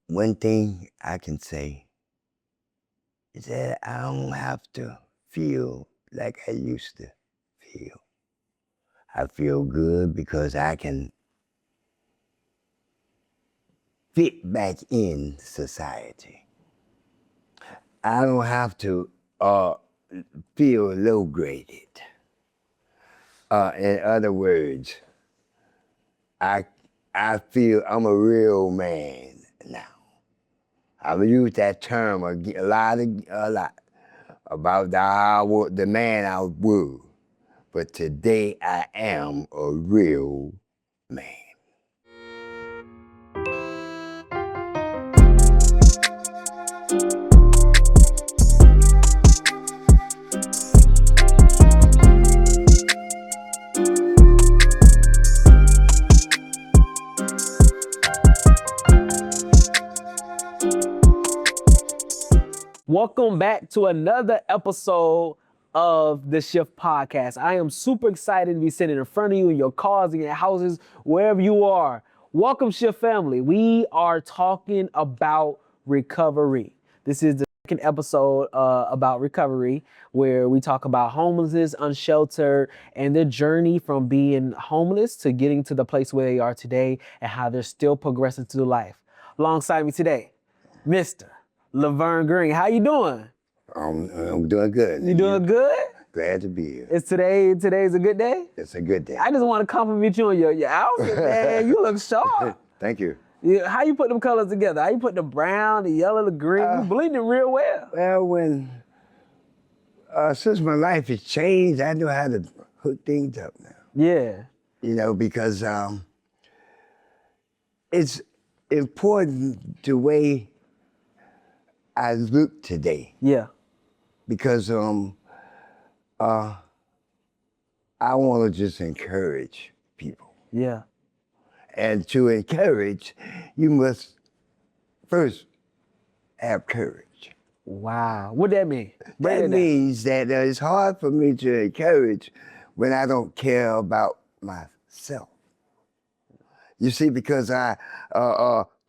one thing I can say is that I don't have to feel like I used to feel. I feel good because I can fit back in society. I don't have to feel low graded. In other words, I I feel I'm a real man now. I've used that term a lot about the man I was, but today I am a real man. Welcome back to another episode of the Shift Podcast. I am super excited to be sitting in front of you in your cars, in your houses, wherever you are. Welcome, Shift family. We are talking about recovery. This is the second episode about recovery, where we talk about homelessness, unsheltered, and their journey from being homeless to getting to the place where they are today and how they're still progressing through life. Alongside me today, Mr. Laverne Green. How you doing? I'm doing good. You doing good? Glad to be here. Is today's a good day? It's a good day. I just want to compliment you on your outfit, man. You look sharp. Thank you. How you put them colors together? How you put the brown, the yellow, the green? You blending real well. Well, since my life has changed, I know how to hook things up now. Yeah. You know, because it's important the way I look today. Yeah. Because I want to just encourage people. Yeah. And to encourage, you must first have courage. Wow. What that mean? Break That it down. means that it's hard for me to encourage when I don't care about myself. You see, because to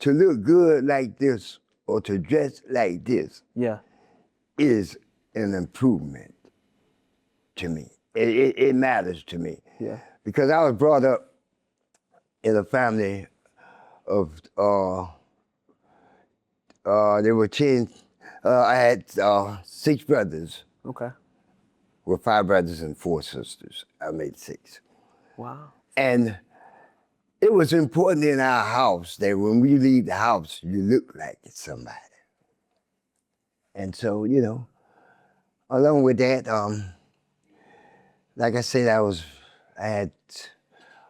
look good like this or to dress like this Yeah. is an improvement to me. It matters to me. Yeah. Because I was brought up in a family of, there were 10, I had 6 brothers, Okay. with 5 brothers and 4 sisters. I made 6. Wow. And it was important in our house that when we leave the house, you look like somebody. And so, you know, along with that, like I said, I had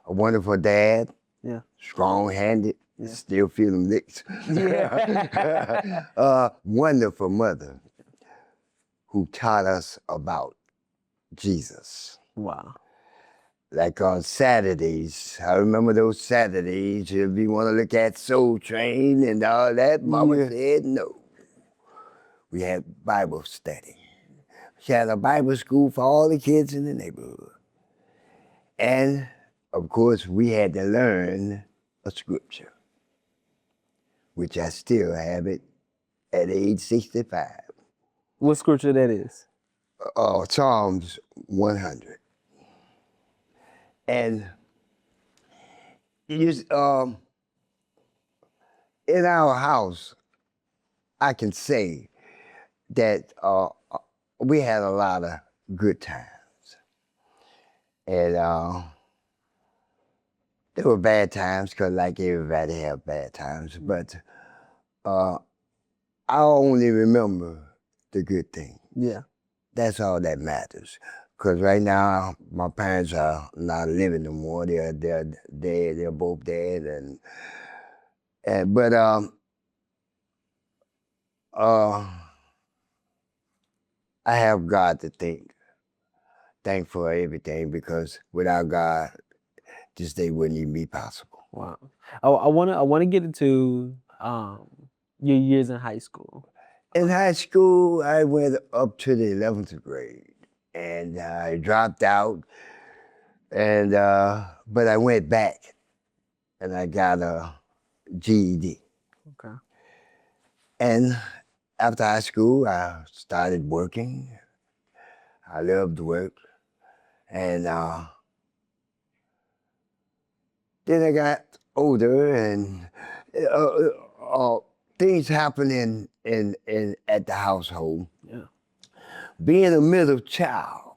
a wonderful dad, Yeah. strong-handed, still feel them licks. Yeah. Wonderful mother who taught us about Jesus. Wow. Like on Saturdays, I remember those Saturdays, if you want to look at Soul Train and all that, Mama said no. We had Bible study. She had a Bible school for all the kids in the neighborhood. And, of course, we had to learn a scripture, which I still have it at age 65. What scripture that is? Psalms 100. And in our house, I can say that we had a lot of good times. And there were bad times, because like everybody have bad times, but I only remember the good things. Yeah. That's all that matters. Because right now, my parents are not living no more. They're dead. They're both dead. But I have God to thank for everything, because without God, this day wouldn't even be possible. Wow. I wanna get into your years in high school. In high school, I went up to the 11th grade, and I dropped out, and but I went back, and I got a GED. Okay. And after high school, I started working. I loved work. And then I got older and uh, things happened in at the household. Yeah. Being a middle child,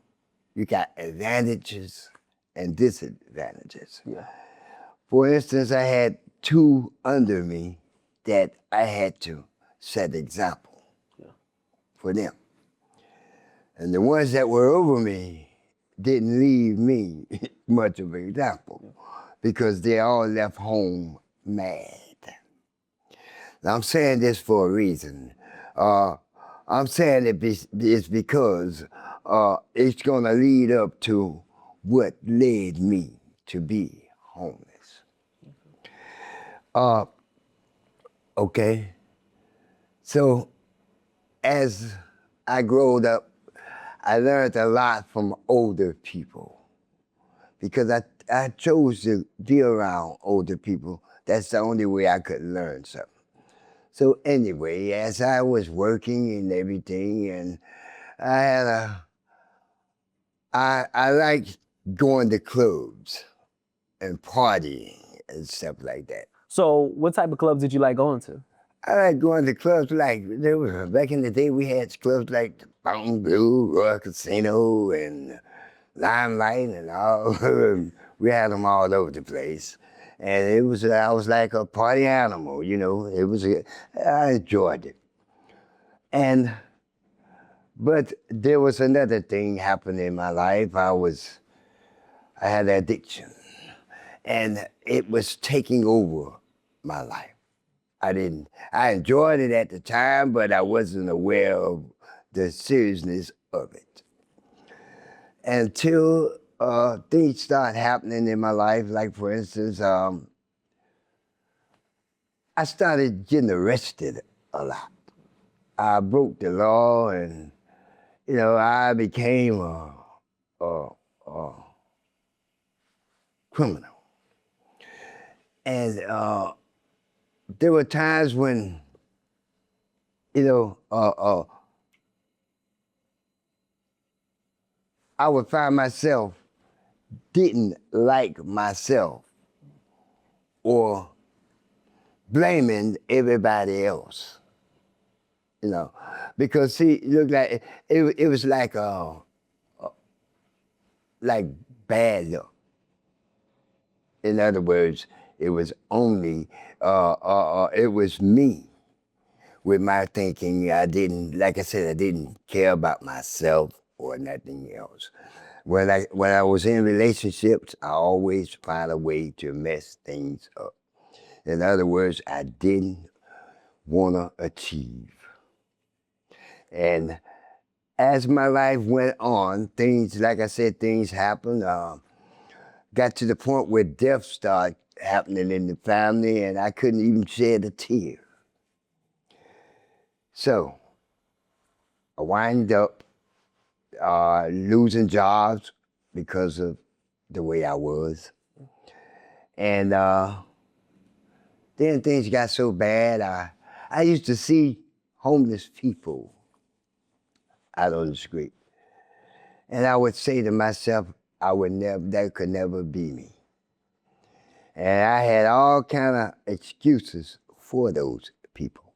you got advantages and disadvantages. Yeah. For instance, I had two under me that I had to set example for them. And the ones that were over me didn't leave me much of an example because they all left home mad. Now, I'm saying this for a reason. I'm saying it's because it's going to lead up to what led me to be homeless. Okay, so as I growed up, I learned a lot from older people because I chose to be around older people. That's the only way I could learn something. So anyway, as I was working and everything, and I had I liked going to clubs and partying and stuff like that. So what type of clubs did you like going to? I like going to clubs like there was back in the day. We had clubs like the Fountain Blue, Royal Casino, and Limelight, and all. We had them all over the place, and it was I was like a party animal, you know. I enjoyed it, but there was another thing happening in my life. I had an addiction, and it was taking over my life. I enjoyed it at the time, but I wasn't aware of the seriousness of it. Until things start happening in my life, like for instance, I started getting arrested a lot. I broke the law and, you know, I became a criminal. And there were times when, you know, I would find myself didn't like myself or blaming everybody else, you know, because see, it looked like it was like bad luck. In other words, it was only it was me with my thinking. I didn't, like I said, I didn't care about myself or nothing else. When I was in relationships, I always find a way to mess things up. In other words, I didn't want to achieve. And as my life went on, things, like I said, things happened. Got to the point where death started happening in the family, and I couldn't even shed a tear. So I wind up losing jobs because of the way I was. And then things got so bad, I used to see homeless people out on the street. And I would say to myself, that could never be me. And I had all kind of excuses for those people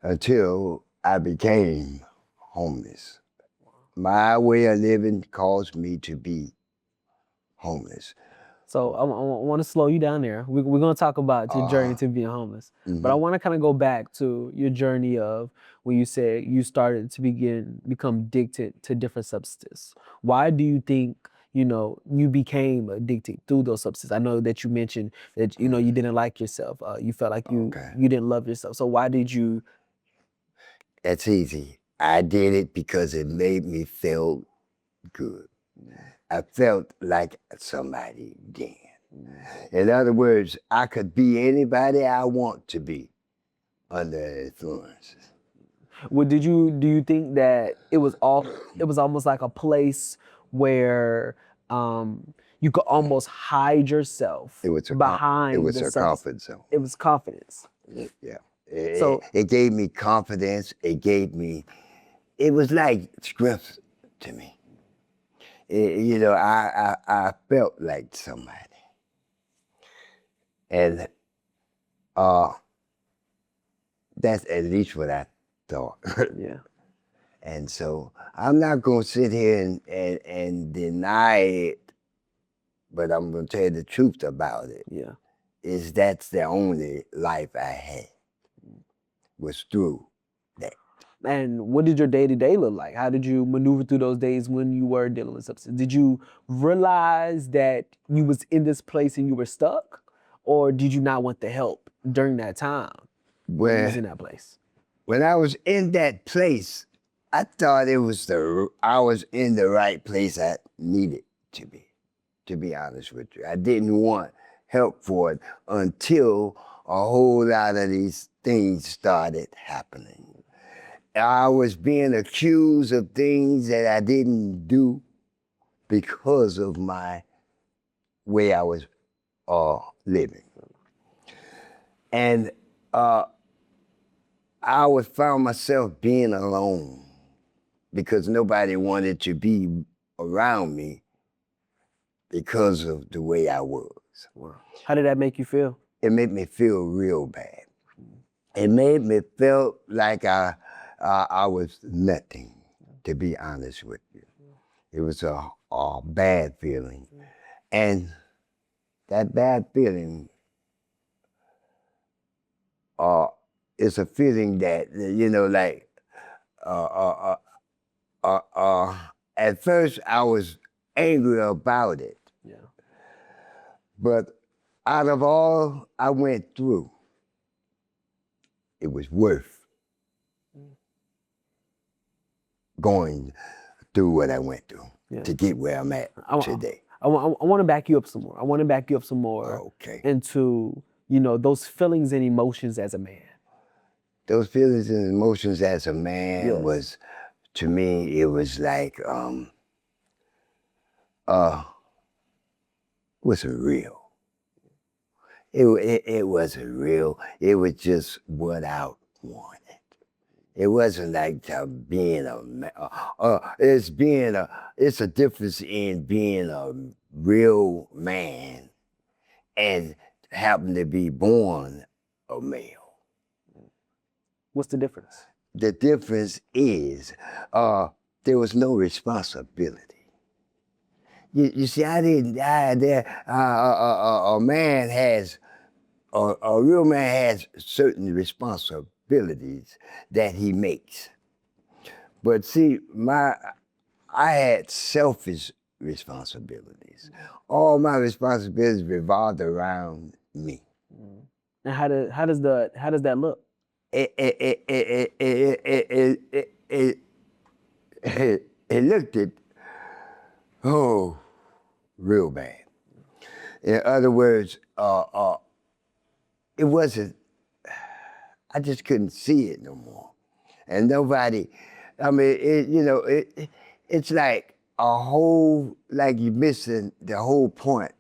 until I became homeless. My way of living caused me to be homeless. So I want to slow you down there. We're going to talk about your journey to being homeless. But I want to kind of go back to your journey of when you said you started to become addicted to different substances. Why do you think, you know, you became addicted through those substances? I know that you mentioned that, you know, you didn't like yourself. You felt like you didn't love yourself. So why did you? That's easy. I did it because it made me feel good. I felt like somebody again. In other words, I could be anybody I want to be under influences. Well, do you think that it was almost like a place where you could almost hide yourself behind it was the a substance? comfort zone. It was confidence. Yeah, So It gave me confidence. It was like strength to me. I felt like somebody. And uh, that's at least what I thought. yeah, And so I'm not going to sit here and deny it, but I'm going to tell you the truth about it. yeah. Is that's the only life I had was through that. And what did your day-to-day look like? How did you maneuver through those days when you were dealing with substance? Did you realize that you was in this place and you were stuck? Or did you not want the help during that time when you was in that place? When I was in that place, I thought I was in the right place I needed to be honest with you. I didn't want help for it until a whole lot of these things started happening. I was being accused of things that I didn't do because of my way I was living. And I found myself being alone because nobody wanted to be around me because of the way I was. Wow. How did that make you feel? It made me feel real bad. It made me feel like I was nothing, to be honest with you. It was a bad feeling. And that bad feeling is a feeling that, like, at first I was angry about it. Yeah. But out of all I went through, it was worth going through what I went through to get where I'm at today. I want to back you up some more. I want to back you up some more Okay. into, those feelings and emotions as a man. Those feelings and emotions as a man was, to me, it was like, wasn't real. It wasn't real. It was just what I wanted. It wasn't like being a man. It's a difference in being a real man and happen to be born a male. What's the difference? The difference is there was no responsibility. You see, I didn't. A man has a real man has certain responsibilities that he makes. But see, I had selfish responsibilities. All my responsibilities revolved around me. And how does that look? It looked real bad. In other words, it wasn't. I just couldn't see it no more, and nobody. I mean, it's like like you're missing the whole point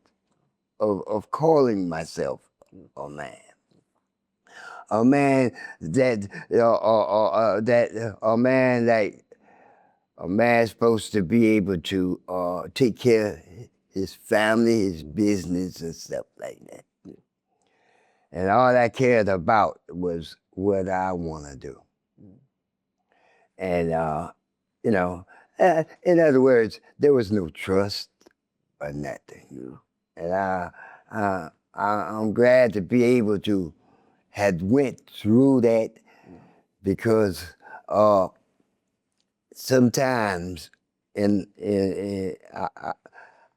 of calling myself a man. A man that a man like a man's supposed to be able to take care of his family, his business, and stuff like that. And all I cared about was what I want to do. And in other words, there was no trust or nothing. And I'm glad to be able to had went through that because sometimes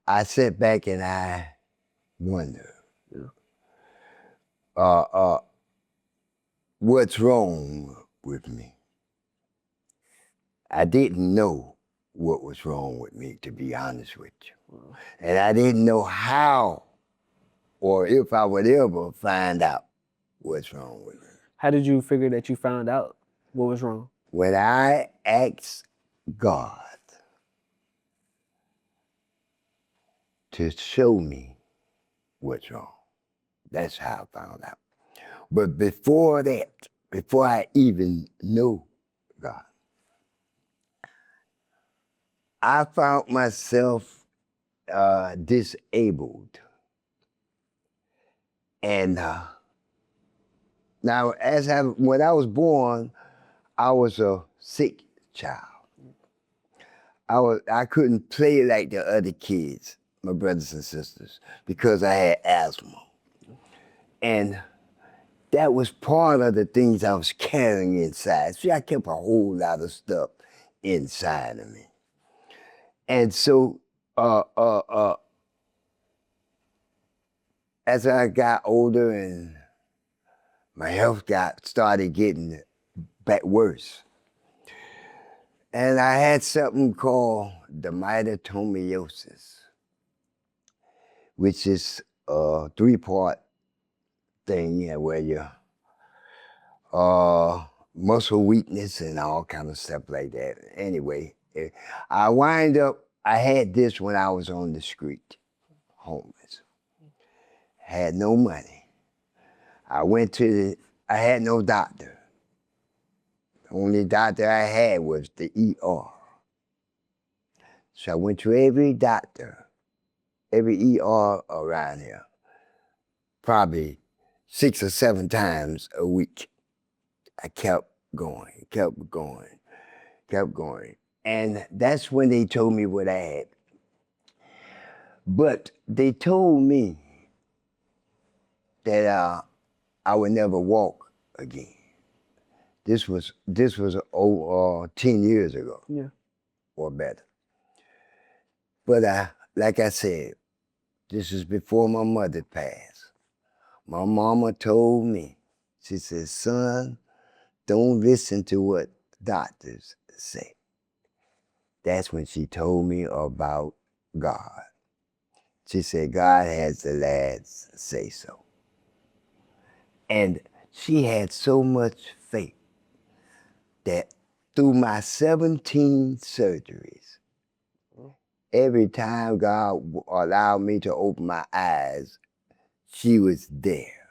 I sit back and I wonder what's wrong with me. I didn't know what was wrong with me, to be honest with you. And I didn't know how or if I would ever find out what's wrong with me. How did you figure that you found out what was wrong? When I asked God to show me what's wrong, that's how I found out. But before that, before I even know God, I found myself disabled. And now, when I was born, I was a sick child. I couldn't play like the other kids, my brothers and sisters, because I had asthma. And that was part of the things I was carrying inside. See, I kept a whole lot of stuff inside of me. And so, uh, uh, uh, as I got older and my health started getting back worse, and I had something called dermatomyositis, which is a three-part thing, where you muscle weakness and all kind of stuff like that. Anyway, I had this when I was on the street, homeless. Had no money. I had no doctor. The only doctor I had was the ER. So I went to every doctor, every ER around here, probably 6 or 7 times a week. I kept going, kept going, kept going. And that's when they told me what I had. But they told me that I would never walk again. This was 10 years ago, or better. But like I said, this is before my mother passed. My mama told me, she said, son, don't listen to what doctors say. That's when she told me about God. She said, God has the last say so. And she had so much faith that through my 17 surgeries, every time God allowed me to open my eyes, she was there.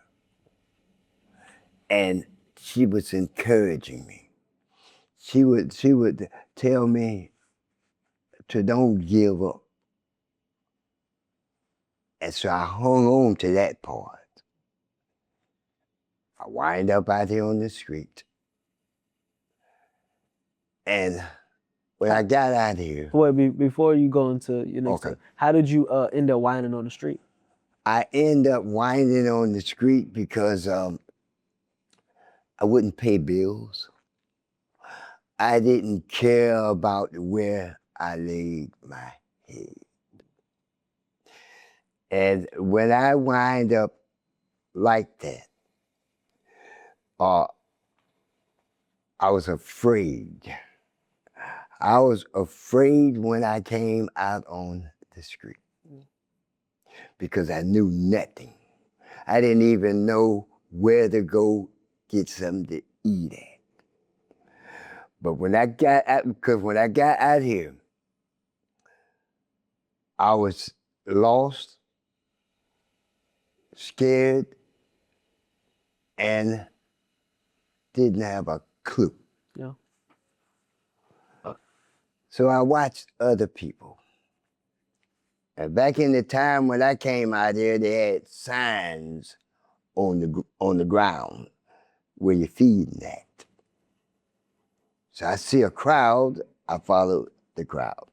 And she was encouraging me. She would tell me to don't give up. And so I hung on to that part. I wind up out here on the street. And when I got out here. Well, before you go into your next step, how did you end up winding on the street? I end up winding on the street because I wouldn't pay bills. I didn't care about where I laid my head. And when I wind up like that, I was afraid. I was afraid when I came out on the street because I knew nothing. I didn't even know where to go get something to eat at. But when I got out here, I was lost, scared, and didn't have a clue. Yeah. So I watched other people. And back in the time when I came out here, they had signs on the ground where you're feeding at. So I see a crowd, I follow the crowd.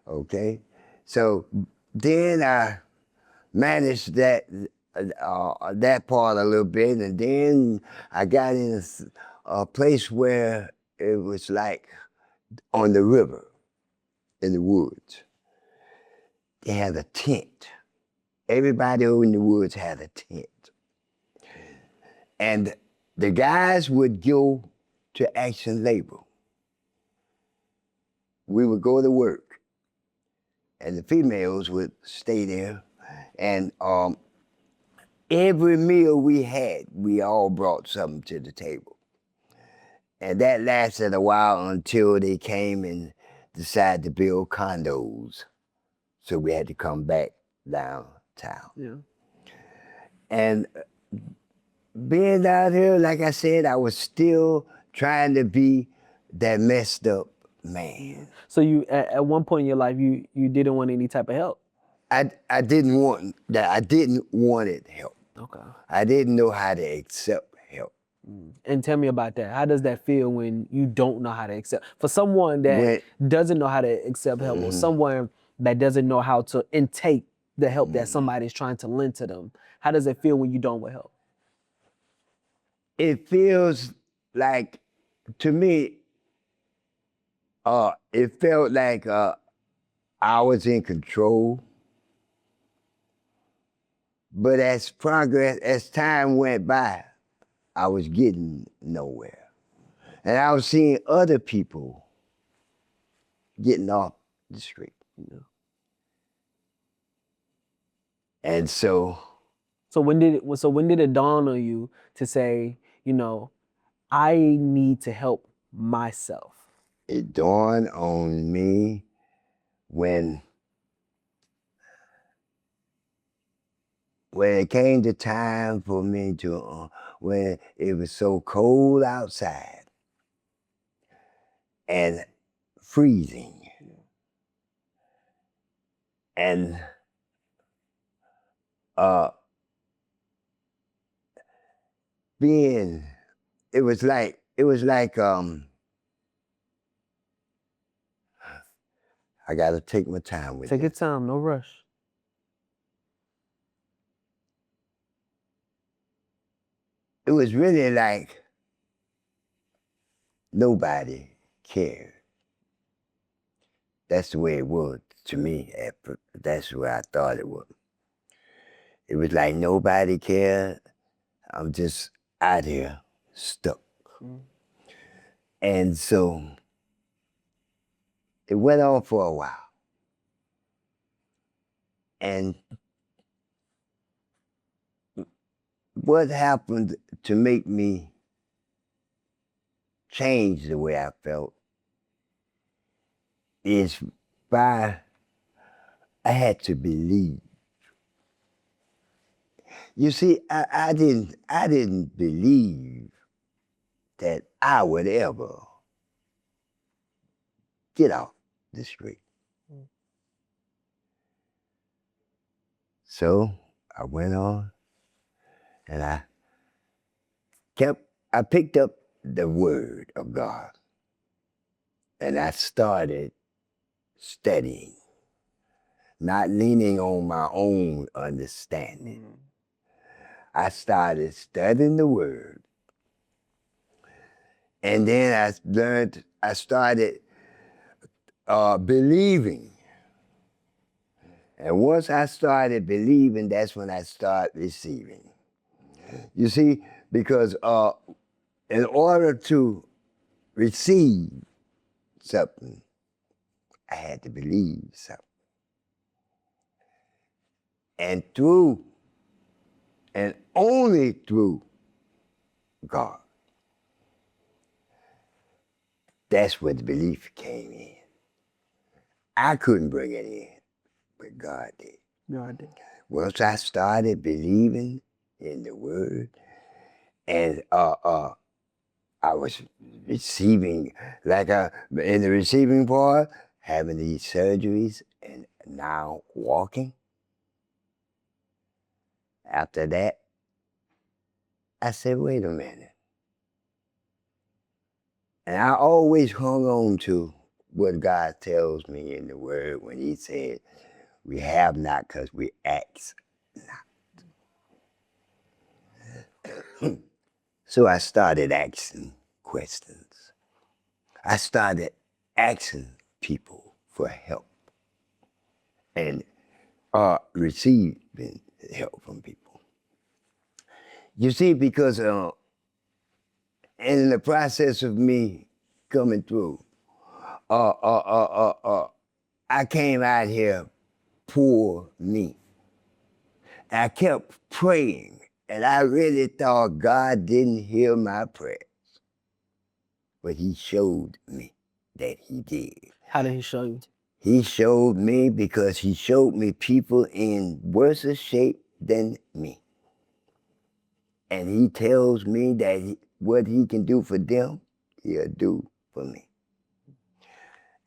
Okay? So then I managed that part a little bit, and then I got in a place where it was like on the river in the woods. They had a tent. Everybody over in the woods had a tent. And the guys would go to action labor. We would go to work, and the females would stay there. And every meal we had, we all brought something to the table. And that lasted a while until they came and decided to build condos. So we had to come back downtown. Yeah. And being out here, like I said, I was still trying to be that messed up man. So you at one point in your life you didn't want any type of help. I didn't want that. I didn't want it help. Okay. I didn't know how to accept help. And tell me about that. How does that feel when you don't know how to accept? For someone that When doesn't know how to accept help, or someone that doesn't know how to intake the help that somebody's trying to lend to them, how does it feel when you don't want help? it feels like, to me, it felt like I was in control. But as time went by, I was getting nowhere. And I was seeing other people getting off the street. And so So when did it dawn on you to say, I need to help myself? it dawned on me when it came to time for me to, when it was so cold outside and freezing. And being, it was like I gotta take my time with Take your it. time, no rush. It was really like nobody cared. That's the way it was to me. That's the way I thought it was. It was like nobody cared. I'm just out here stuck. And so it went on for a while. And what happened to make me change the way I felt is I had to believe. You see, I didn't believe that I would ever get off the street. So I went on and I picked up the word of God and I started studying, not leaning on my own understanding. I started studying the word. And then I started believing. And once I started believing, that's when I started receiving. You see, because in order to receive something, I had to believe something. And through, and only through God, that's where the belief came in. I couldn't bring it in, but God did. God did. Once I started believing in the word, and I was receiving, like in the receiving part, having these surgeries and now walking. After that, I said, wait a minute. And I always hung on to what God tells me in the word when he said, we have not because we ask not. So I started asking questions. I started asking people for help and receiving help from people. You see, because in the process of me coming through, I came out here poor me. I kept praying, and I really thought God didn't hear my prayers. But he showed me that he did. How did he show you? He showed me because he showed me people in worse shape than me. And he tells me that what he can do for them, he'll do for me.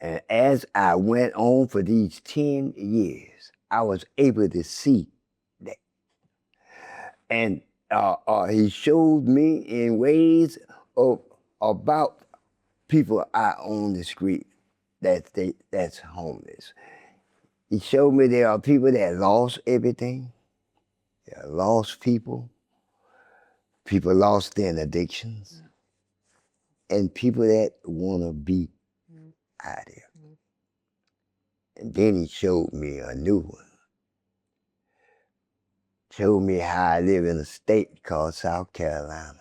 And as I went on for these 10 years, I was able to see that. And he showed me in ways of about people out on the street that's homeless. He showed me there are people that lost everything. There are lost people. People lost their addictions. And people that want to be out there. And then he showed me a new one. Showed me how I live in a state called South Carolina.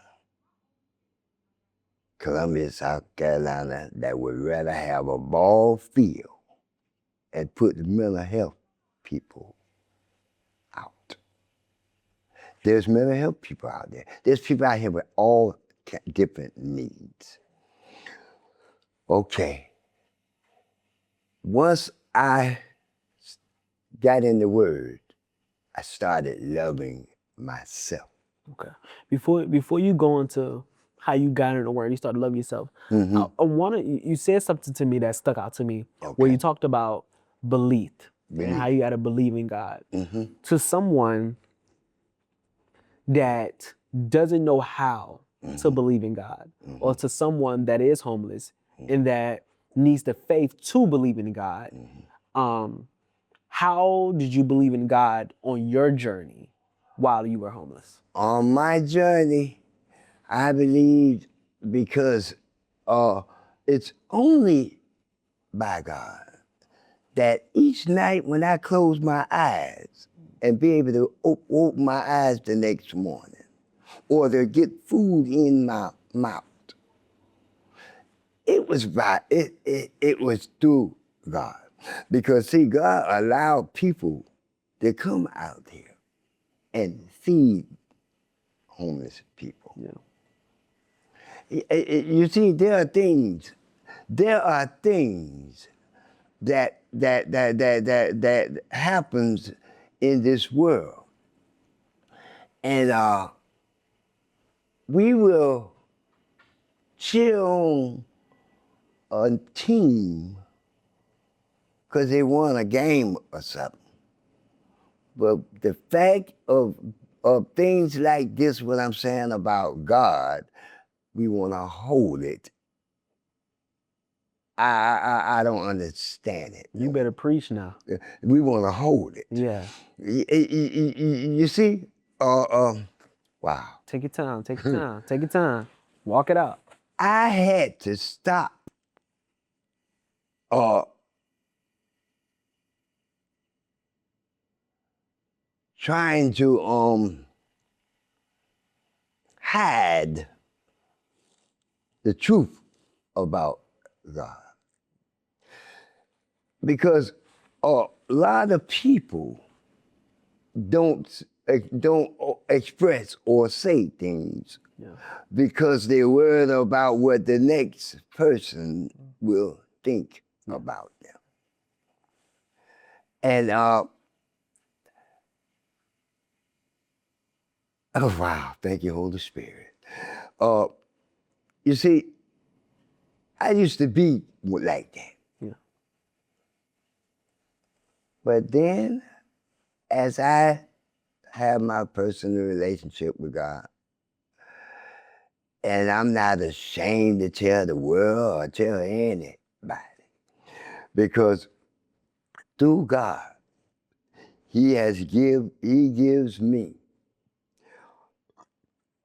Columbia, South Carolina, that would rather have a ball field and put the mental health people out. There's mental health people out there. There's people out here with all different needs. Okay. Once I got in the Word, I started loving myself. Okay. Before you go into how you got in the Word, you started loving yourself. Mm-hmm. You said something to me that stuck out to me, where you talked about belief and how you got to believe in God. Mm-hmm. To someone that doesn't know how to believe in God, or to someone that is homeless and that needs the faith to believe in God, how did you believe in God on your journey while you were homeless? On my journey, I believed because it's only by God that each night when I close my eyes and be able to open my eyes the next morning, or to get food in my mouth, it was it was through God. Because see, God allowed people to come out here and feed homeless people. Yeah. You see, there are things that happens in this world, and we will cheer on a team because they won a game or something. But the fact of things like this, what I'm saying about God, we want to hold it. I don't understand it. You better preach now. We want to hold it. Yeah. You see? Wow. Take your time. Take your time. Take your time. Walk it out. I had to stop trying to hide the truth about God. Because a lot of people don't express or say things because they're worried about what the next person will think about them. And oh wow, thank you, Holy Spirit. You see, I used to be like that. Yeah. But then, as I have my personal relationship with God, and I'm not ashamed to tell the world or tell anybody, because through God, He gives me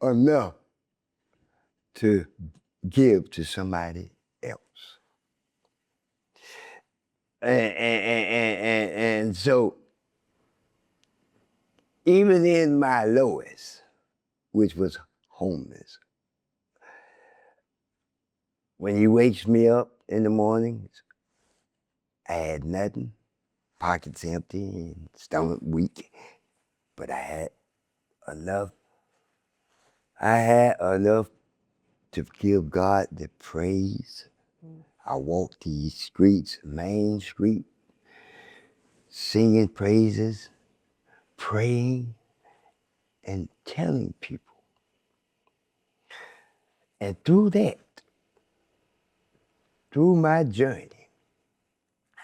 enough to give to somebody else. And so, even in my lowest, which was homeless, when He wakes me up in the mornings, I had nothing, pockets empty and stomach weak, but I had enough. I had enough to give God the praise. I walked these streets, Main Street, singing praises, praying, and telling people And through that, through my journey,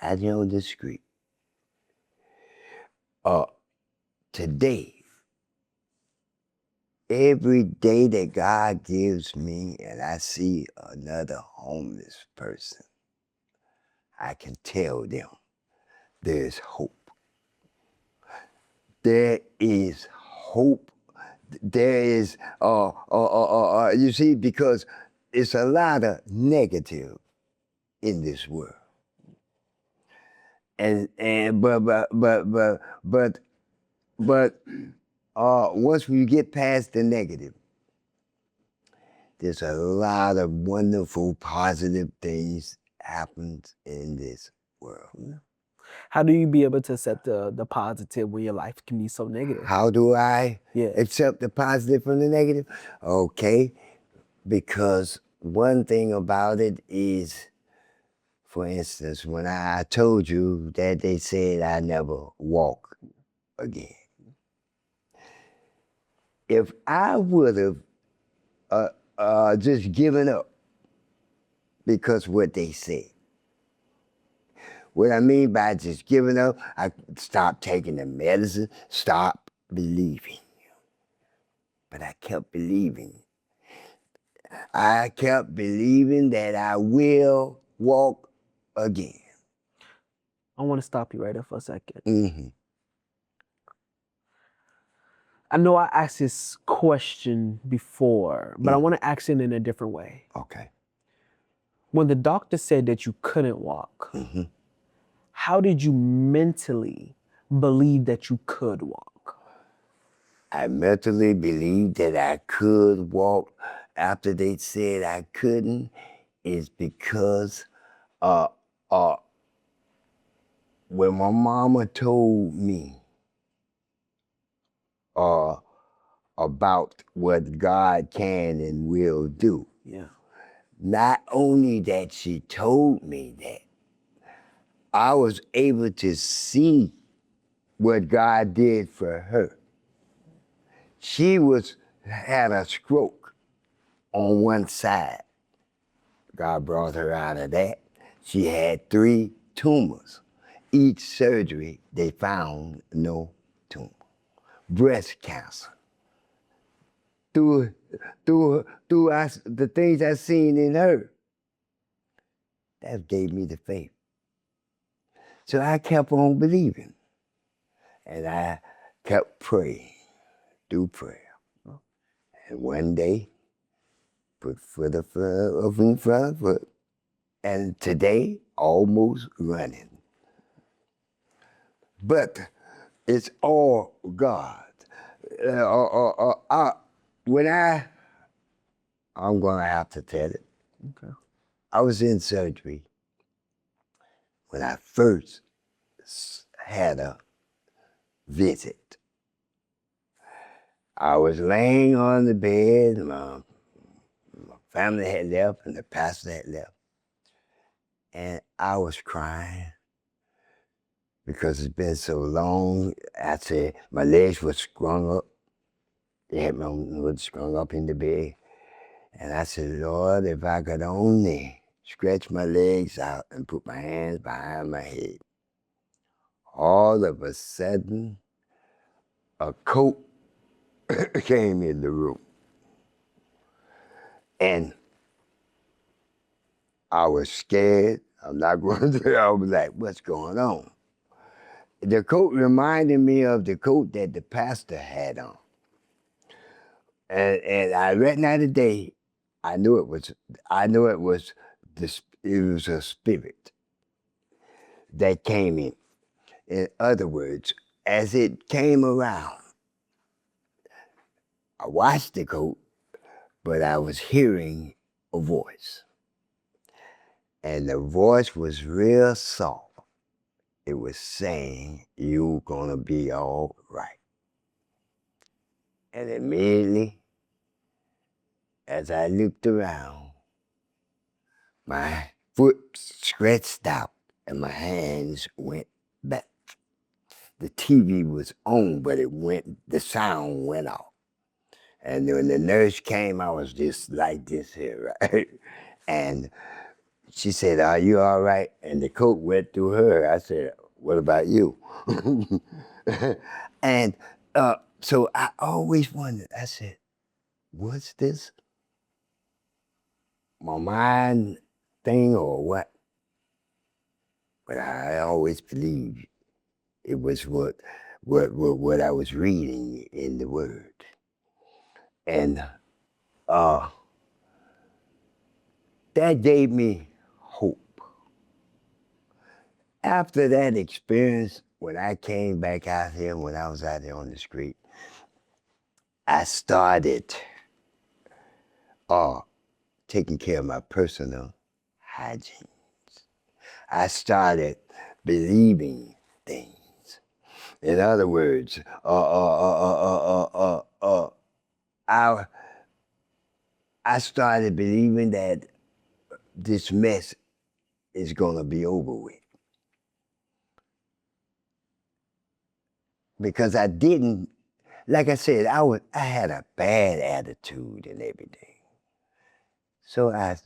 out here on the street, today, every day that God gives me and I see another homeless person, I can tell them there's hope. There is hope. There is, you see, because it's a lot of negative in this world. But once we get past the negative, there's a lot of wonderful, positive things happens in this world. How do you be able to accept the positive when your life can be so negative? How do I Yeah. accept the positive from the negative? Okay, because one thing about it is, for instance, when I told you that they said I never walk again. If I would have just given up because what they said, what I mean by just giving up, I stopped taking the medicine, stopped believing. But I kept believing. I kept believing that I will walk again. I want to stop you right there for a second. Mm-hmm. I know I asked this question before, but I want to ask it in a different way. Okay. When the doctor said that you couldn't walk, how did you mentally believe that you could walk? I mentally believed that I could walk after they said I couldn't is because when my mama told me about what God can and will do, Yeah. not only that she told me that, I was able to see what God did for her. She had a stroke on one side. God brought her out of that. She had 3 tumors. Each surgery, they found no tumor. Breast cancer. Through the things I seen in her, that gave me the faith. So I kept on believing. And I kept praying through prayer. And one day, put foot in front of foot. And today, almost running. But it's all God. I'm going to have to tell it. Okay. I was in surgery when I first had a visit. I was laying on the bed, my family had left and the pastor had left. And I was crying because it's been so long. I said, my legs were strung up. They had my legs strung up in the bed. And I said, Lord, if I could only stretch my legs out and put my hands behind my head. All of a sudden, a coat came in the room. And I was scared. I'm not going to, I was like, what's going on? The coat reminded me of the coat that the pastor had on. And I read now today, I knew it was a spirit that came in. In other words, as it came around, I watched the coat, but I was hearing a voice. And the voice was real soft. It was saying, you're gonna be all right. And immediately, as I looked around, my foot stretched out and my hands went back. The TV was on, but the sound went off. And when the nurse came, I was just like this here, right? And she said, "Are you all right?" And the coat went through her. I said, "What about you?" And so I always wondered, I said, "Was this my mind thing or what?" But I always believed it was what I was reading in the Word. And that gave me hope. After that experience, when I came back out here, when I was out there on the street, I started taking care of my personal hygiene. I started believing things. In other words, I started believing that this mess is gonna be over with. Because I didn't, like I said, I had a bad attitude and everything. So I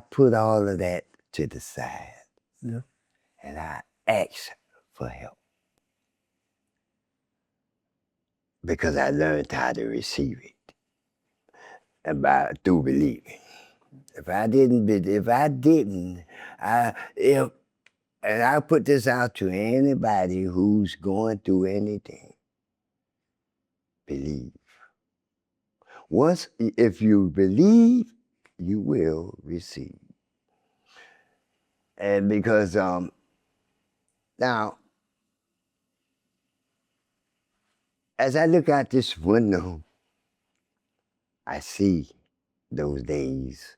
put all of that to the side. Yeah. And I asked for help. Because I learned how to receive it. And through believing. If I didn't, and I put this out to anybody who's going through anything, believe. If you believe, you will receive. And because now, as I look out this window, I see those days,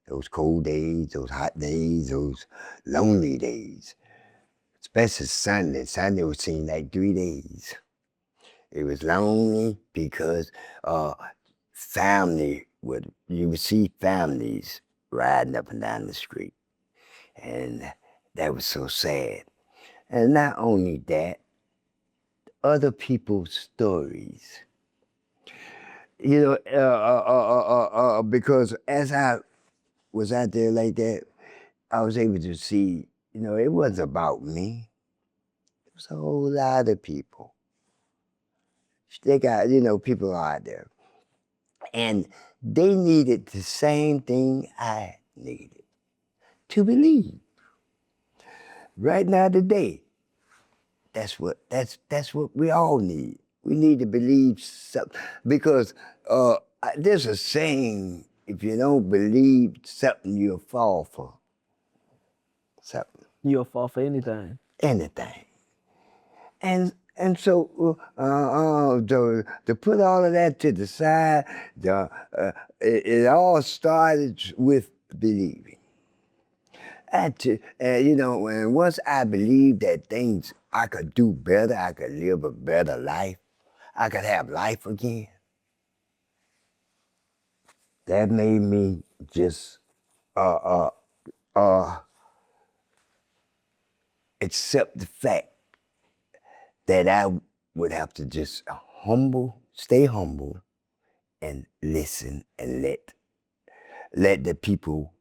those cold days, those hot days, those lonely days. Especially Sunday. Sunday was seem like 3 days. It was lonely because you would see families riding up and down the street. And that was so sad. And not only that, other people's stories. Because as I was out there like that, I was able to see, it wasn't about me. It was a whole lot of people. They got, people out there. And they needed the same thing I needed, to believe. Right now today, that's what we all need. We need to believe something. Because there's a saying, if you don't believe something, you'll fall for something. You'll fall for anything. Anything. And so to put all of that to the side, it all started with believing. And once I believed that I could do better, I could live a better life, I could have life again, that made me just accept the fact that I would have to just stay humble, and listen and let the people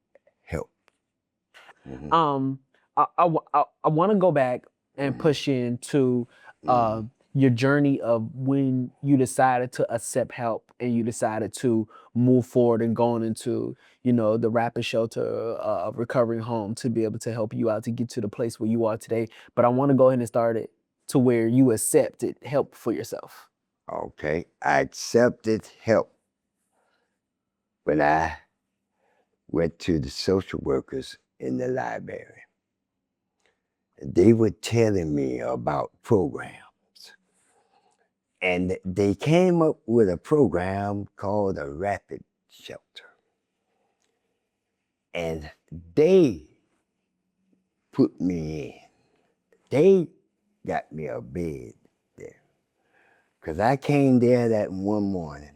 help. I want to go back and push into your journey of when you decided to accept help and you decided to move forward and going into, the rapid shelter of recovering home to be able to help you out to get to the place where you are today. But I want to go ahead and start it to where you accepted help for yourself. Okay, I accepted help when I went to the social workers in the library. They were telling me about programs. And they came up with a program called a rapid shelter. And they put me in. They got me a bed there. Because I came there that one morning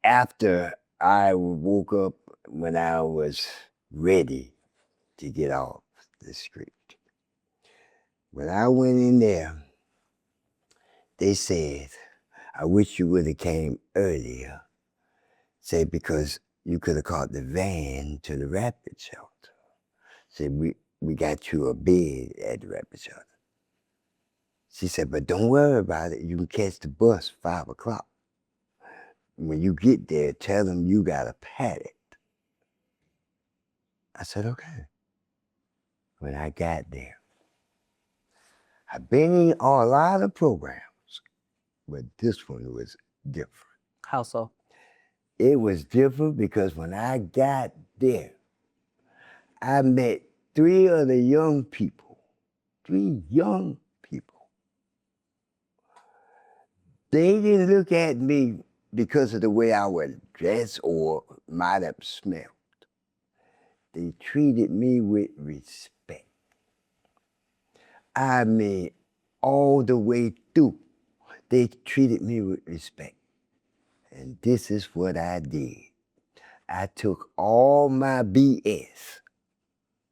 after I woke up when I was ready to get off the street. When I went in there, they said, I wish you would have came earlier. Say, because you could have caught the van to the rapid shelter. Say, we got you a bed at the rapid shelter. She said, but don't worry about it. You can catch the bus 5 o'clock. When you get there, tell them you got a pallet. I said, okay. When I got there, I've been in a lot of programs, but this one was different. How so? It was different because when I got there, I met 3 other young people. 3 young people. They didn't look at me because of the way I was dressed or might have smelled. They treated me with respect. I mean, all the way through, they treated me with respect. And this is what I did. I took all my BS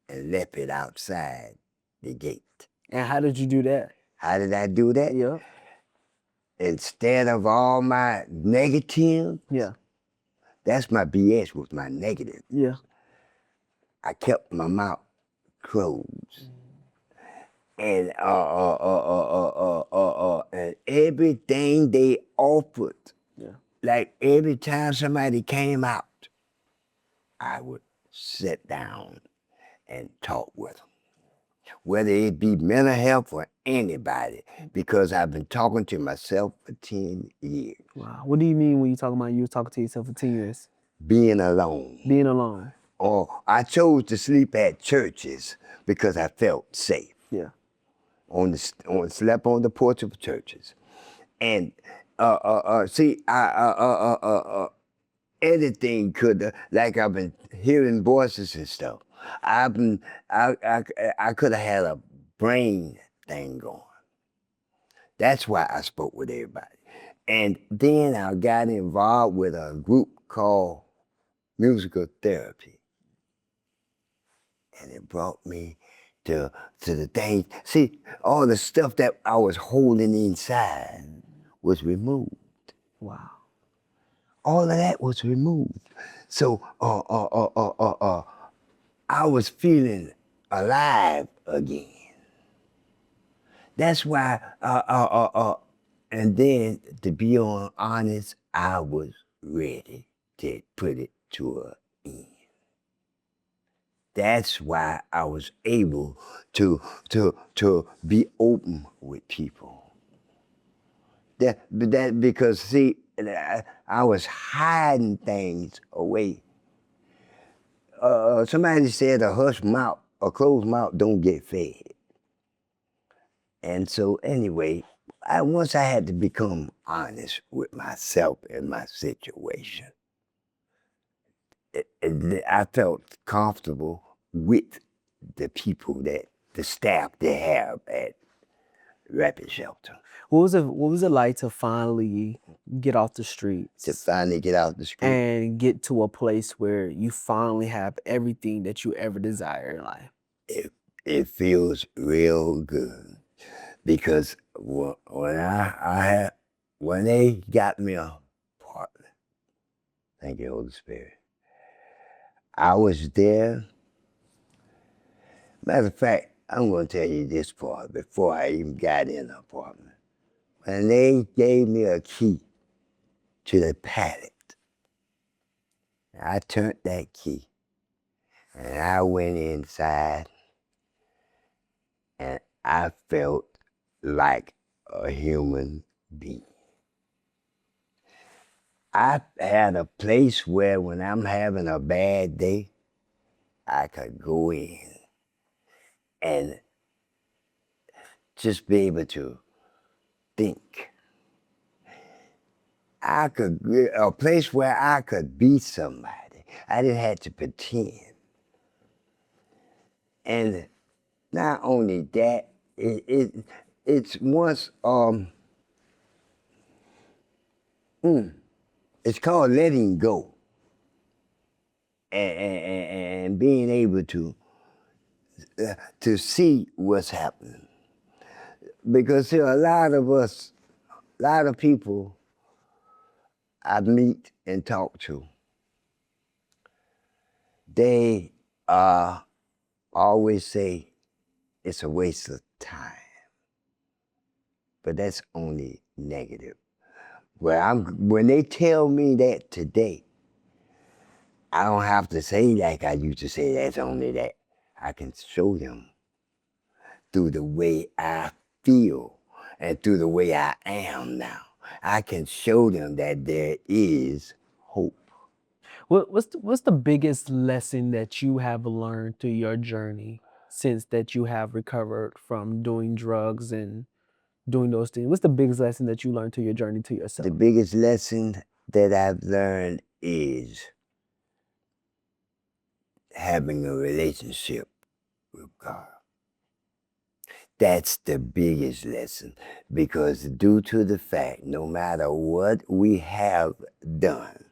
and left it outside the gate. And how did you do that? How did I do that? Yeah. Instead of all my negative, Yeah. that's my BS, was my negative. Yeah. I kept my mouth closed. And and everything they offered, Yeah. like every time somebody came out, I would sit down and talk with them. Whether it be mental health or anybody, because I've been talking to myself for 10 years. Wow. What do you mean when you talking about you were talking to yourself for 10 years? Being alone. Being alone. Or I chose to sleep at churches because I felt safe. Yeah. Slept on the porch of churches. And anything could, like I've been hearing voices and stuff. I could have had a brain thing going. That's why I spoke with everybody. And then I got involved with a group called musical therapy. And it brought me to the things. See, all the stuff that I was holding inside was removed. Wow. All of that was removed. So I was feeling alive again. That's why, and then to be honest, I was ready to put it to an end. That's why I was able to be open with people. Because see, I was hiding things away. Somebody said a closed mouth don't get fed. And so anyway, once I had to become honest with myself and my situation, I felt comfortable with the people the staff they have at Rapid Shelter. What was it like to finally get off the streets? To finally get out the street. And get to a place where you finally have everything that you ever desire in life. It feels real good. Because when they got me a partner, thank you, Holy Spirit, I was there. Matter of fact, I'm going to tell you this part before I even got in the apartment. When they gave me a key to the pallet, I turned that key and I went inside and I felt like a human being. I had a place where when I'm having a bad day, I could go in and just be able to think. A place where I could be somebody. I didn't have to pretend. And not only that, it's once, it's called letting go. And being able to see what's happening. Because see, a lot of people I meet and talk to, they always say it's a waste of time. But that's only negative. When they tell me that today, I don't have to say like I used to say that's only that. I can show them through the way I feel and through the way I am now. I can show them that there is hope. What's the biggest lesson that you have learned through your journey since that you have recovered from doing drugs and doing those things? What's the biggest lesson that you learned through your journey to yourself? The biggest lesson that I've learned is having a relationship with God. That's the biggest lesson, because due to the fact, no matter what we have done,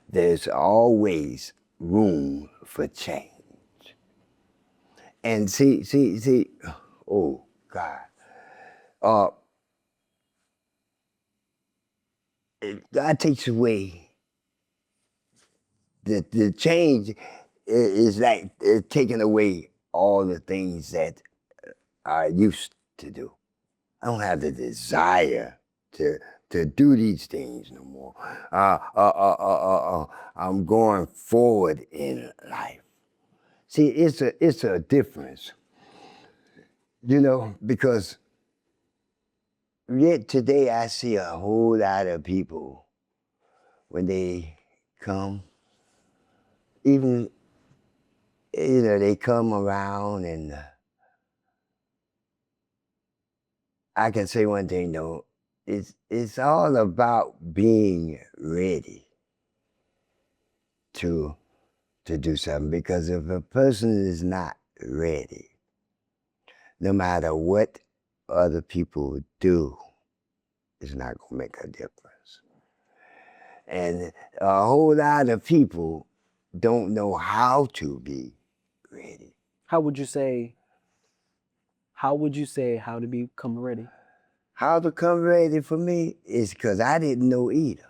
there's always room for change. And see, oh God, uh, God takes away the change is like taking away all the things that I used to do. I don't have the desire to do these things no more. I'm going forward in life. See, it's a difference, because yet today I see a whole lot of people when they come, even they come around, and I can say one thing though, it's all about being ready to do something, because if a person is not ready, no matter what other people do, it's not going to make a difference. And a whole lot of people don't know how to be ready. How would you say how to become ready? How to come ready for me is because I didn't know either.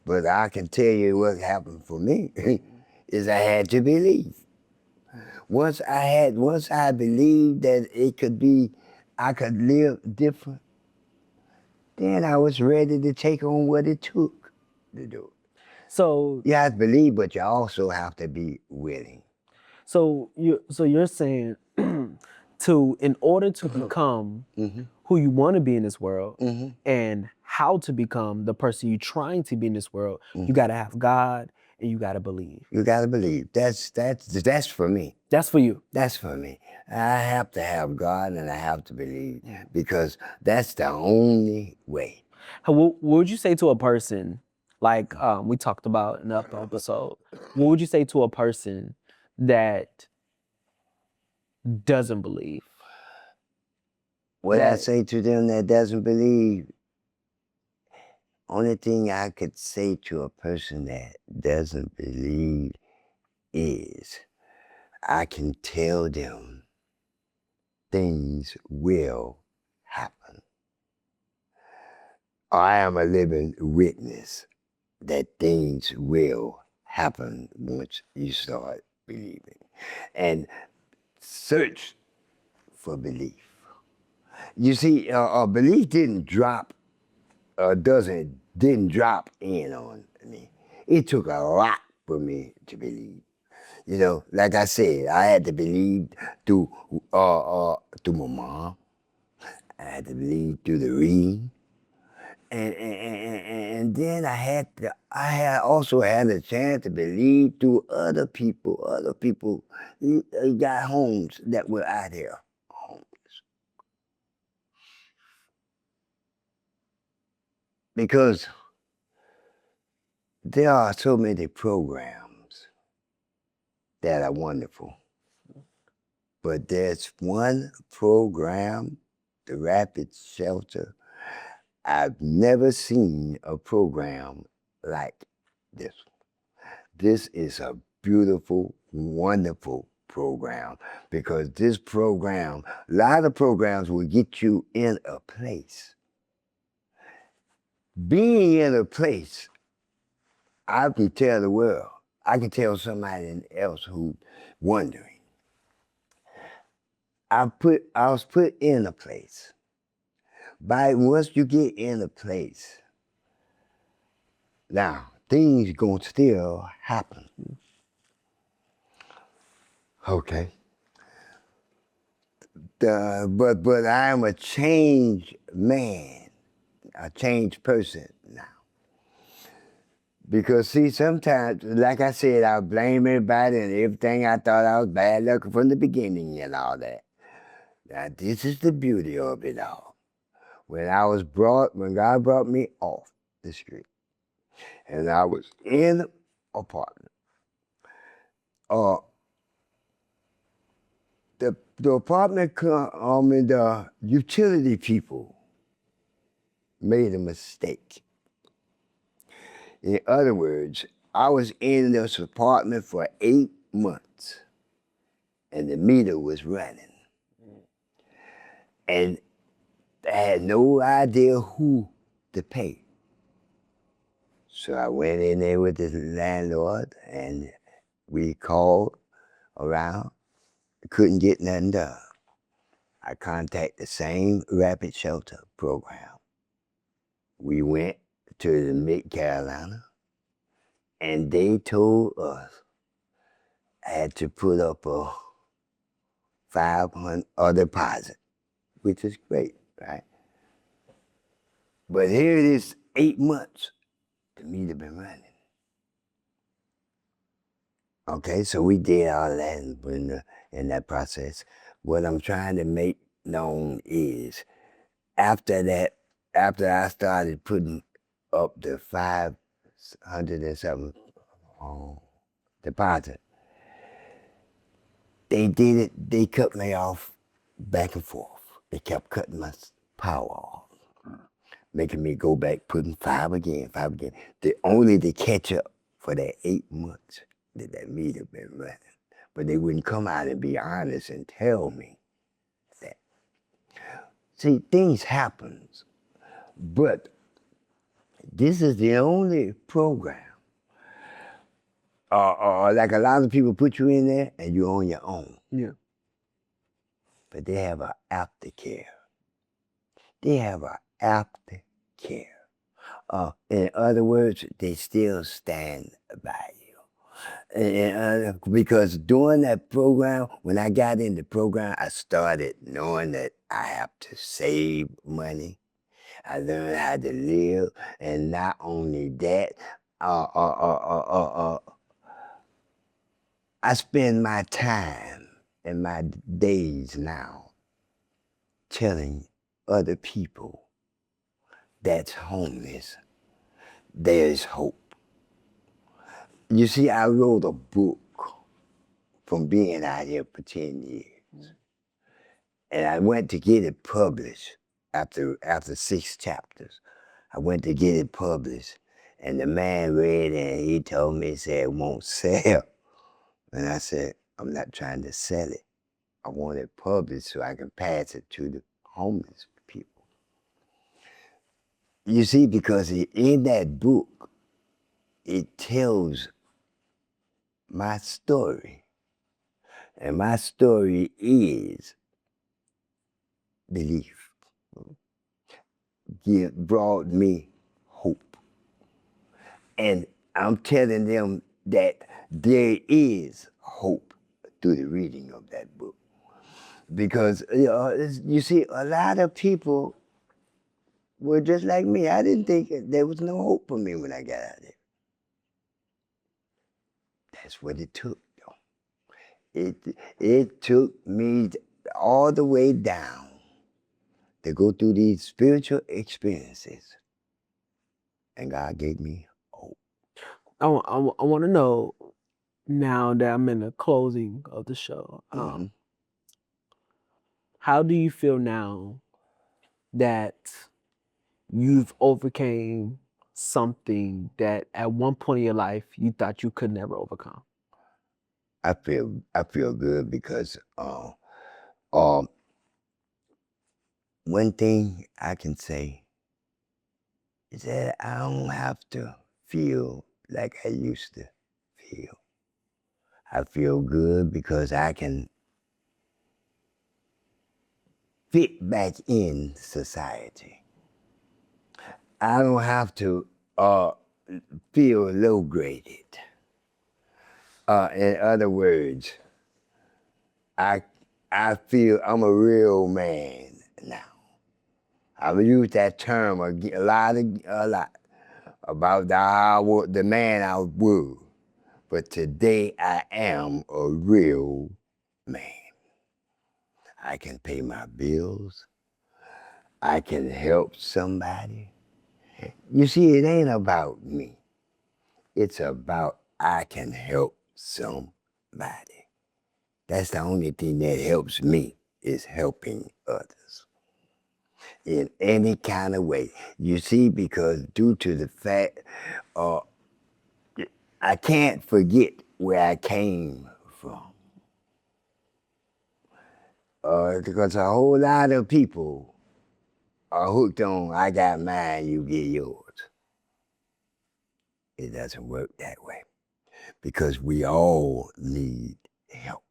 But I can tell you what happened for me is I had to believe. Once I believed that I could live different, then I was ready to take on what it took to do it. So You have to believe, but you also have to be willing. so you're saying in order to become who you want to be in this world and how to become the person you're trying to be in this world, you got to have God and you got to believe. You got to believe. That's for me. That's for you. That's for me. I have to have God and I have to believe, because that's the only way. What would you say to a person, like we talked about in the upper episode, what would you say to a person that doesn't believe? What I say to them that doesn't believe, only thing I could say to a person that doesn't believe is I can tell them things will happen. I am a living witness that things will happen once you start believing. And search for belief. You see, belief didn't drop in on me. It took a lot for me to believe. Like I said, I had to believe through my mom. I had to believe through the reading, and then I had also had a chance to believe through other people. Other people got homes that were out here homeless. Because there are so many programs that are wonderful. But there's one program, the Rapid Shelter. I've never seen a program like this. This is a beautiful, wonderful program, because this program, a lot of programs will get you in a place. being in a place, I can tell the world, I can tell somebody else who's wondering. I was put in a place. Once you get in a place, now things gonna still happen. Okay. But I am a changed man, a changed person now. Because see, sometimes, like I said, I blame everybody and everything. I thought I was bad luck from the beginning and all that. Now this is the beauty of it all. When God brought me off the street, and I was in an apartment, uh, the apartment, the utility people made a mistake. In other words, I was in this apartment for 8 months, and the meter was running, and I had no idea who to pay. So I went in there with the landlord, and we called around, couldn't get nothing done. I contacted the same rapid shelter program. We went to the Mid-Carolina, and they told us I had to put up a $500 deposit, which is great, right? But here it is, 8 months, the meter been running. Okay, so we did all that in that process. What I'm trying to make known is after that, after I started putting up the 500 and something deposit, they cut me off back and forth. They kept cutting my power off, making me go back, putting five again. Only to catch up for that 8 months that meter been running. But they wouldn't come out and be honest and tell me that. See, things happen, but this is the only program. Like a lot of people put you in there and you're on your own. Yeah. But they have an aftercare. They have an aftercare. In other words, they still stand by you. Because during that program, when I got in the program, I started knowing that I have to save money. I learned how to live, and not only that, I spend my time and my days now telling other people that's homeless, there's hope. You see, I wrote a book from being out here for 10 years. And I went to get it published after 6 chapters. I went to get it published, and the man read it, and he told me, he said, it won't sell. And I said, I'm not trying to sell it. I want it published so I can pass it to the homeless people. You see, because in that book, it tells my story. And my story is belief. It brought me hope. And I'm telling them that there is hope through the reading of that book. Because you see, a lot of people were just like me. I didn't think there was no hope for me when I got out of there. That's what it took, though. It took me all the way down to go through these spiritual experiences. And God gave me hope. I want to know, now that I'm in the closing of the show, how do you feel now that you've overcame something that at one point in your life you thought you could never overcome? I feel good because one thing I can say, He said, I don't have to feel like I used to feel. I feel good because I can fit back in society. I don't have to feel low graded. In other words, I feel I'm a real man now. I've used that term a lot about the man I was, but today I am a real man. I can pay my bills. I can help somebody. You see, it ain't about me. It's about I can help somebody. That's the only thing that helps me is helping others in any kind of way. You see, because due to the fact I can't forget where I came from. Because a whole lot of people are hooked on, I got mine, you get yours. It doesn't work that way because we all need help.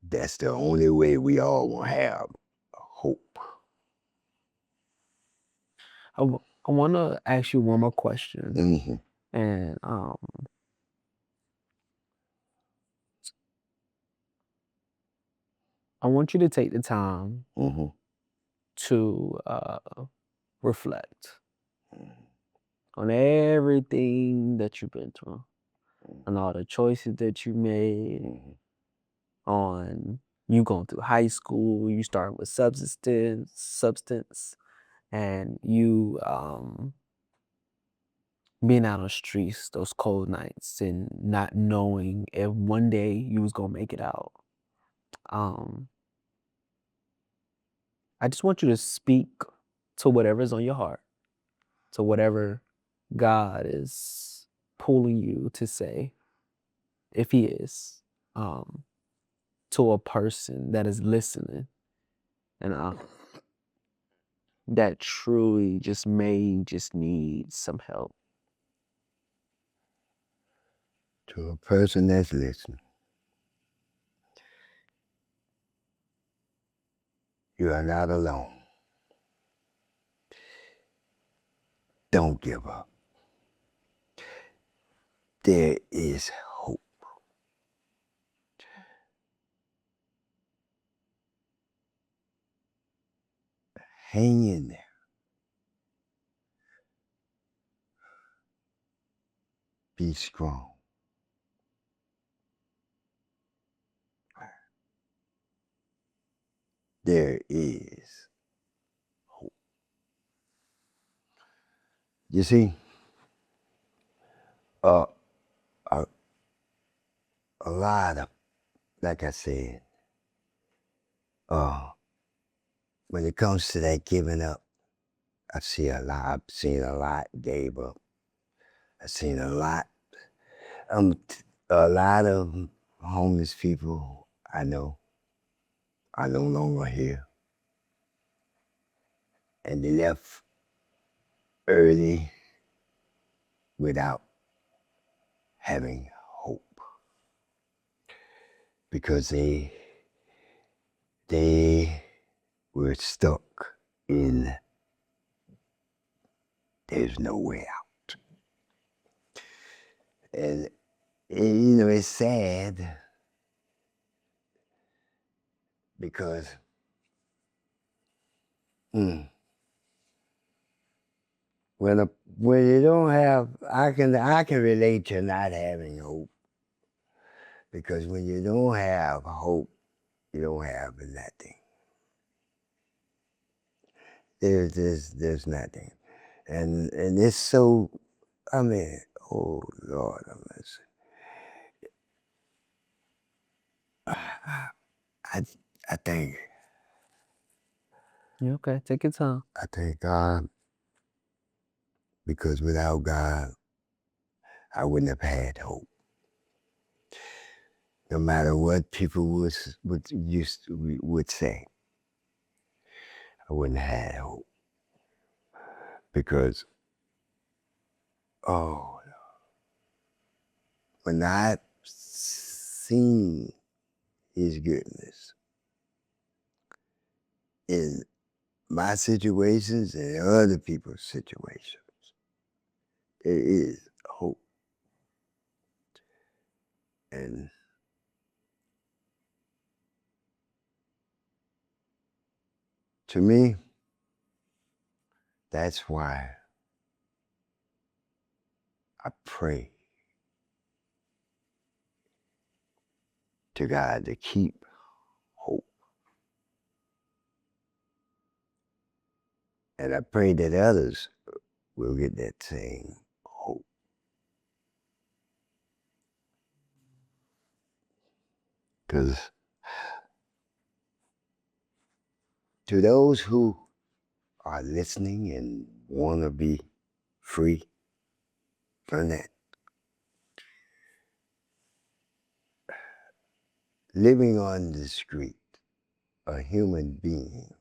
That's the only way we all will have hope. I want to ask you one more question, Mm-hmm. and I want you to take the time Mm-hmm. to reflect on everything that you've been through, on all the choices that you made, Mm-hmm. on you going through high school, you starting with substance, and you being out on the streets those cold nights and not knowing if one day you was gonna make it out. Um, I just want you to speak to whatever's on your heart, to whatever God is pulling you to say, if He is, um, to a person that is listening and that truly just need some help. To a person that's listening, you are not alone. Don't give up. There is hope. Hang in there. Be strong. There is hope. You see, uh, a, a lot of, like I said, when it comes to that giving up, I've seen a lot gave up. I've seen a lot of homeless people I know are no longer here. And they left early without having hope. Because they were stuck in there's no way out. And it's sad because when you don't have, I can relate to not having hope. Because when you don't have hope, you don't have nothing. There's nothing. And it's so, I mean, oh Lord have mercy. I think Yeah, okay, take your time. I thank God because without God, I wouldn't have had hope. No matter what people would say, I wouldn't have had hope. Because, when I've seen his goodness in my situations and other people's situations, there is hope. And to me, that's why I pray to God to keep hope. And I pray that others will get that same hope. Because to those who are listening and want to be free from that, living on the street, a human being,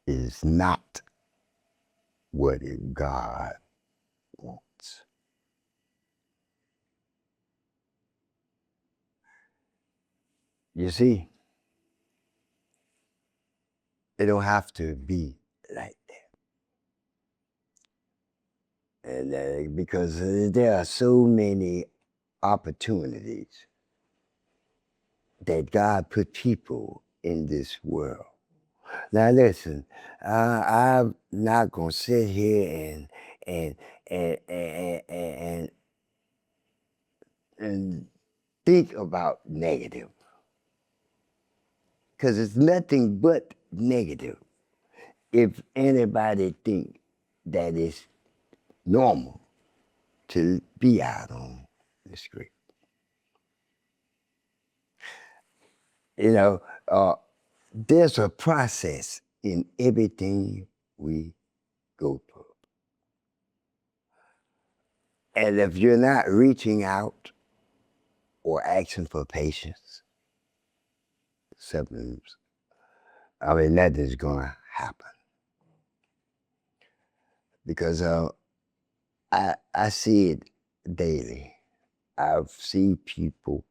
is not what God wants. You see, it don't have to be like that. And because there are so many opportunities that God put people in this world. Now listen, I'm not gonna sit here and and and and, and think about negative, because it's nothing but negative. If anybody think that it's normal to be out on the street, you know, there's a process in everything we go through. And if you're not reaching out or asking for patience, something's, nothing's gonna happen. Because I see it daily. I've seen people,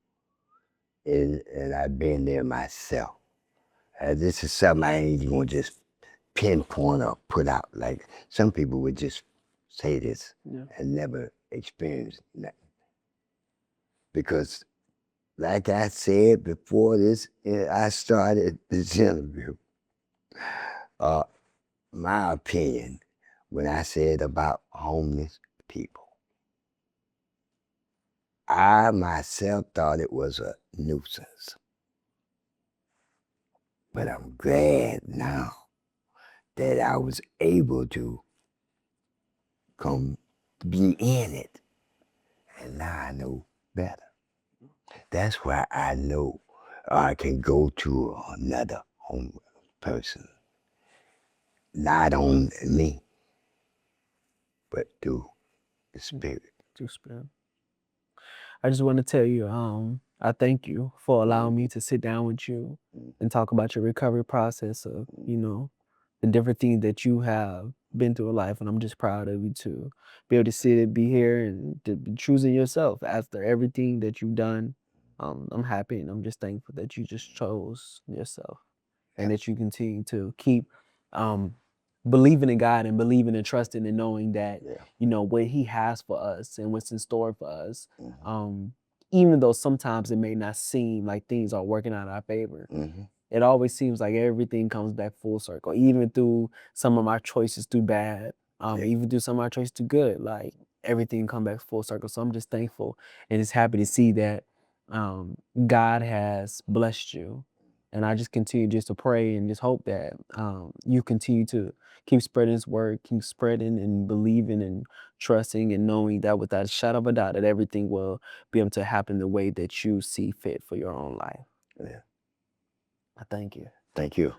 and I've been there myself. This is something I ain't gonna just pinpoint or put out. Like some people would just say this and never experience that. Because, like I said before this, I started this interview. My opinion, when I said about homeless people, I myself thought it was a nuisance. But I'm glad now that I was able to come be in it. And now I know better. That's why I know I can go to another homeless person, not on me, but through the Spirit. Through Spirit. I just want to tell you, I thank you for allowing me to sit down with you and talk about your recovery process of, the different things that you have been through in life. And I'm just proud of you to be able to sit and be here and to be choosing yourself after everything that you've done. I'm happy and I'm just thankful that you just chose yourself and that you continue to keep believing in God and believing and trusting and knowing that, what He has for us and what's in store for us. Even though sometimes it may not seem like things are working out in our favor, it always seems like everything comes back full circle, even through some of my choices do bad, even through some of my choices do good, like everything come back full circle. So I'm just thankful and just happy to see that God has blessed you. And I just continue just to pray and just hope that you continue to keep spreading His word, keep spreading and believing and trusting and knowing that without a shadow of a doubt that everything will be able to happen the way that you see fit for your own life. Yeah. I thank you. Thank you.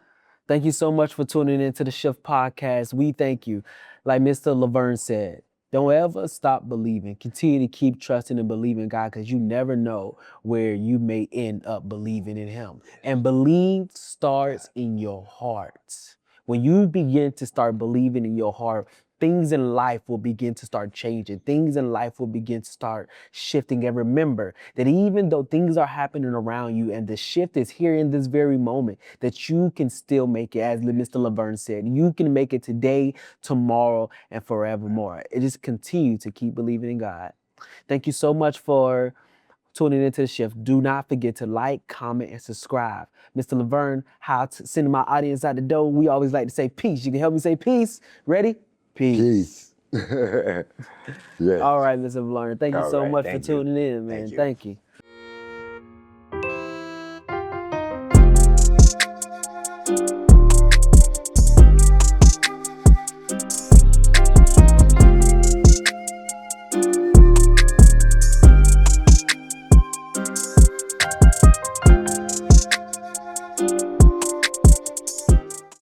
Thank you so much for tuning into the Shift Podcast. We thank you. Like Mr. Laverne said, Don't ever stop believing. Continue to keep trusting and believing God, because you never know where you may end up believing in Him. And believe starts in your heart. When you begin to start believing in your heart, things in life will begin to start changing. Things in life will begin to start shifting. And remember that even though things are happening around you and the shift is here in this very moment, that you can still make it. As Mr. Laverne said, you can make it today, tomorrow, and forevermore. It just continue to keep believing in God. Thank you so much for tuning into the shift. Do not forget to like, comment, and subscribe. Mr. Laverne, how to send my audience out the door. We always like to say peace. You can help me say peace. Ready? Peace. Peace. Yes. All right, Mr. Laverne. Thank you All so right. much for Thank you. tuning in, man. Thank you. Thank you.